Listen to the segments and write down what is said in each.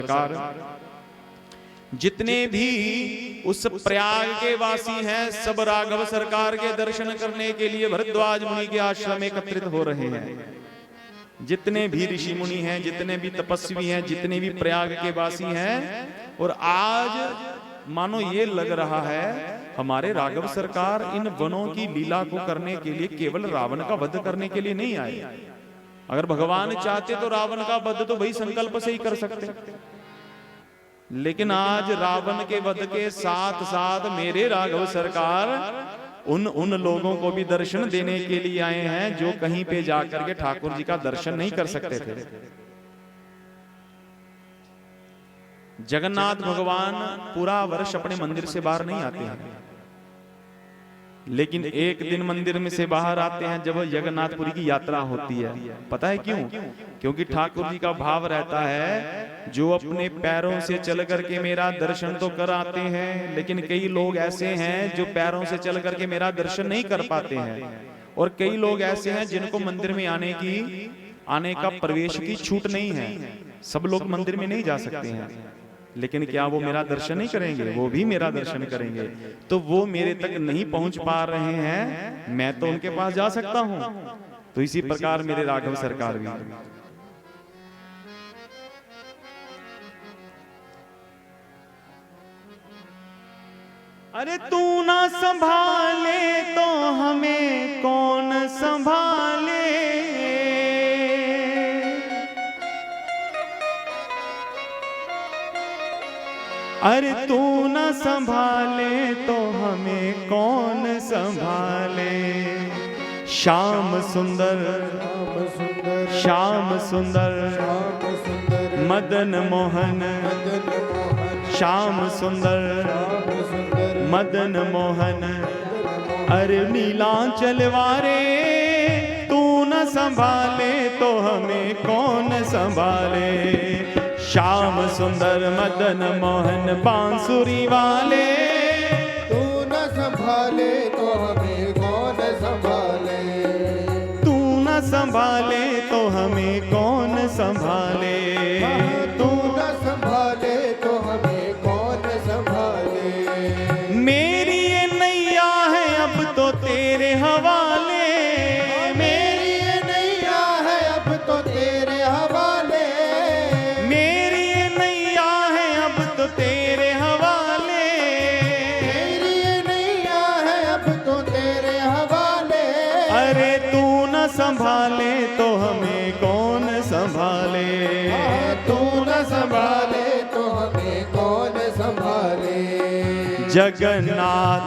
सरकार, जितने भी उस प्रयाग के वासी हैं सब राघव सरकार के दर्शन करने के लिए भरद्वाज मुनि के आश्रम में एकत्रित हो रहे हैं। जितने भी ऋषि मुनि हैं, जितने भी तपस्वी हैं, जितने भी प्रयाग के वासी हैं, और आज मानो ये लग रहा है हमारे राघव सरकार इन वनों की लीला को करने के लिए केवल रावण का वध करने के लिए नहीं आए। अगर भगवान चाहते तो रावण का वध तो वही संकल्प से ही कर सकते, लेकिन आज रावण के वध के साथ साथ मेरे राघव सरकार उन लोगों को भी दर्शन देने के लिए आए हैं जो कहीं पे जाकर के ठाकुर जी का दर्शन नहीं कर सकते थे। जगन्नाथ भगवान पूरा वर्ष अपने मंदिर से बाहर नहीं आते हैं, लेकिन एक दिन मंदिर में से बाहर आते हैं जब जगन्नाथपुरी की यात्रा होती है। पता है क्यों? क्योंकि ठाकुर जी का भाव रहता है जो अपने पैरों से चल करके मेरा दर्शन तो कर आते हैं, लेकिन कई लोग ऐसे हैं जो पैरों से चल करके मेरा दर्शन नहीं कर पाते हैं, और कई लोग ऐसे हैं जिनको मंदिर में आने का प्रवेश की छूट नहीं है। सब लोग मंदिर में नहीं जा सकते हैं, लेकिन क्या वो मेरा दर्शन नहीं करेंगे? वो भी मेरा दर्शन करेंगे। तो वो मेरे तक नहीं पहुंच पा रहे हैं, मैं तो उनके पास जा सकता हूं। तो इसी प्रकार मेरे राघव सरकार भी। अरे तू ना संभाले तो हमें कौन संभाले, अरे तू न संभाले तो हमें कौन संभाले। श्याम सुंदर श्याम सुंदर मदन मोहन, श्याम सुंदर मदन मोहन, अरे नीलांचल वारे तू न संभाले तो हमें कौन संभाले। श्याम सुंदर मदन मोहन बांसुरी वाले, तू न संभाले तो हमें कौन संभाले। तू न संभाले तो हमें कौन संभाले। तू न संभाले तो हमें कौन संभाले। मेरी ये नैया है अब तो तेरे हवाले, मेरी ये नैया है अब तो तेरे हवाले। तेरे हवाले, मेरी ये नैया है अब तो तेरे हवाले। अरे तू न संभाले तो हमें कौन संभाले। तू न संभाले तो हमें कौन संभाले। जगन्नाथ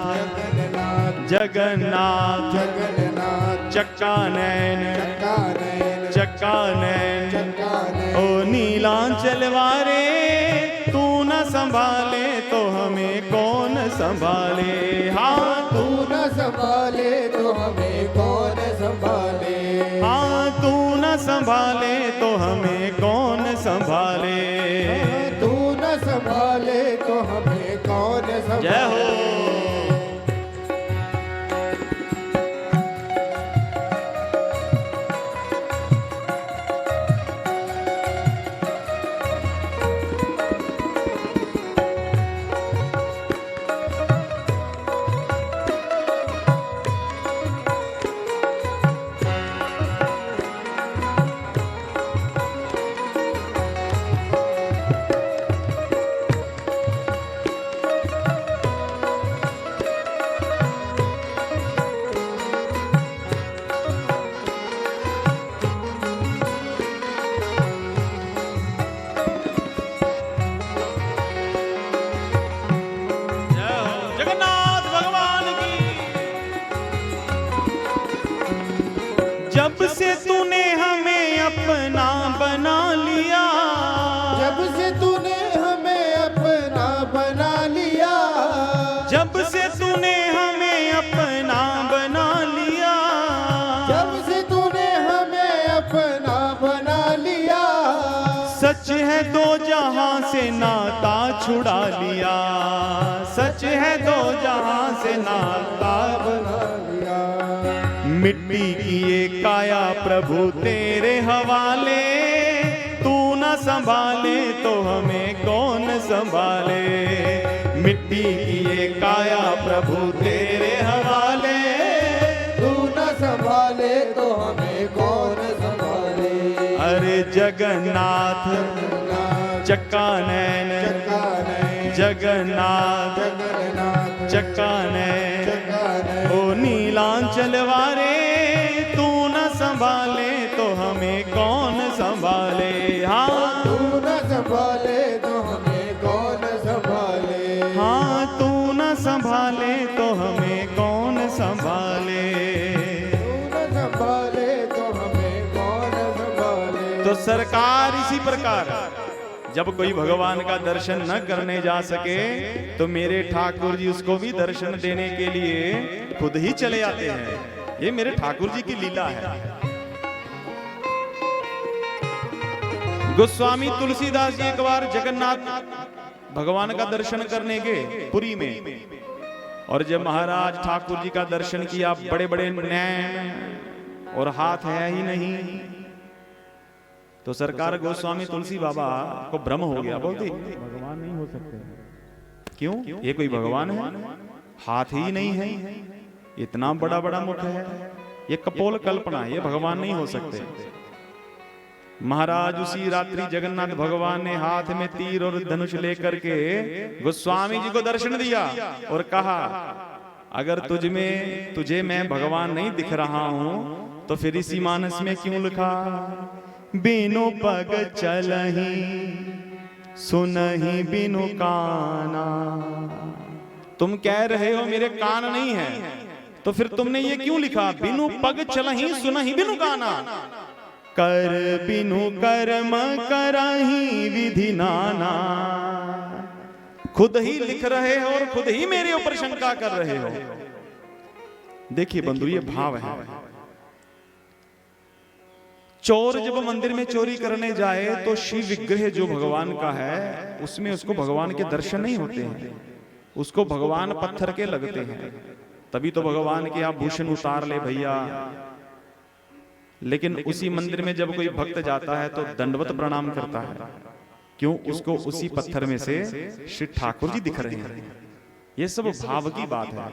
जगन्नाथ जगन्नाथ जगन्नाथ चक्का नैन चक्का नैन, ओ नीलांचल वारे तू न संभाले तो हमें कौन संभाले। हाँ तू न संभाले तो हमें कौन संभाले। हाँ तू न संभाले तो हमें कौन संभाले। तू न संभाले तो हमें कौन संभाले। जय हो। जब से तूने हमें अपना बना लिया, जब से तूने हमें अपना बना लिया। जब से तूने हमें अपना बना लिया। जब से तूने हमें अपना बना लिया। सच है दो जहां से नाता छुड़ा लिया। सच है दो जहां से नाता बना लिया। मिट्टी की ये काया प्रभु तेरे हवाले, तू न संभाले तो हमें संभाले, मिट्टी की ये काया प्रभु तेरे हवाले। तू न संभाले तो हमें कौन संभाले। अरे जगन्नाथ चक्का नैन, जगन्नाथ चक्का नैन, ओ नीलांचल वारे तू न संभाले तो हमें कौन संभाले। हाँ तू न संभाले तो हमें कौन संभाले। हाँ तू न संभाले तो हमें कौन संभाले। तू न संभाले तो हमें कौन संभाले। तो सरकार इसी प्रकार जब कोई भगवान का दर्शन न करने जा सके तो मेरे ठाकुर जी उसको भी दर्शन देने के लिए खुद ही चले आते हैं। ये मेरे ठाकुर जी की लीला है। गोस्वामी तुलसीदास जी एक बार जगन्नाथ भगवान का दर्शन करने गए पुरी में, और जब महाराज ठाकुर जी का दर्शन किया, बड़े बड़े नैन और हाथ है ही नहीं, तो सरकार गोस्वामी तुलसी बाबा को भ्रम हो गया, बोलते भगवान नहीं हो सकते। क्यों? ये कोई भगवान है? हाथ ही नहीं है, इतना बड़ा बड़ा मुख है, ये कपोल कल्पना है, ये भगवान नहीं हो सकते। महाराज उसी रात्रि जगन्नाथ भगवान ने हाथ में तीर और धनुष लेकर के गोस्वामी जी को दर्शन दिया और कहा, अगर तुझे मैं भगवान नहीं दिख रहा हूं तो फिर इसी मानस में क्यों लिखा, बिनु पग चलही सुनही बिनु काना। तुम कह रहे हो मेरे कान नहीं है, तो फिर तुमने ये क्यों लिखा, बिनु पग चलही सुनही बिनु काना। कर बिनु कर्म करही विधि नाना। खुद ही लिख रहे हो और खुद ही मेरे ऊपर शंका कर रहे हो। देखिए बंधु, ये भाव है। चोर जब मंदिर में चोरी करने जाए तो शिव विग्रह जो भगवान का है उसमें उसको भगवान के दर्शन नहीं होते हैं, उसको भगवान पत्थर के लगते हैं। तभी तो भगवान के आप भूषण उतार ले भैया। लेकिन उसी मंदिर में जब कोई भक्त जाता है तो दंडवत प्रणाम करता है। क्यों? उसको उसी पत्थर में से श्री ठाकुर जी दिख रहे हैं। ये सब भाव की बात है।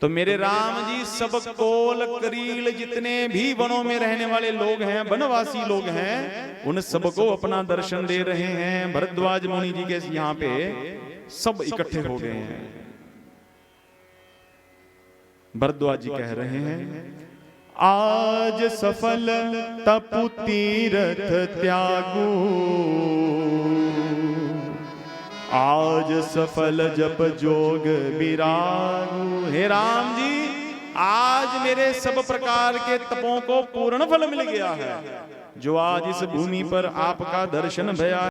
तो मेरे राम जी सब कोल करील जितने भी वनों में रहने वाले लोग हैं, वनवासी लोग हैं, उन सबको अपना दर्शन दे रहे हैं। भरद्वाज मुनि जी के यहाँ पे सब इकट्ठे हो गए हैं। भरद्वाज जी कह रहे हैं, आज सफल तपु तीरथ त्यागू, आज सफल जप जोग विरागू। हे राम जी, आज मेरे सब प्रकार के तपों को पूर्ण फल मिल गया है। जो आज इस भूमि पर आपका दर्शन भया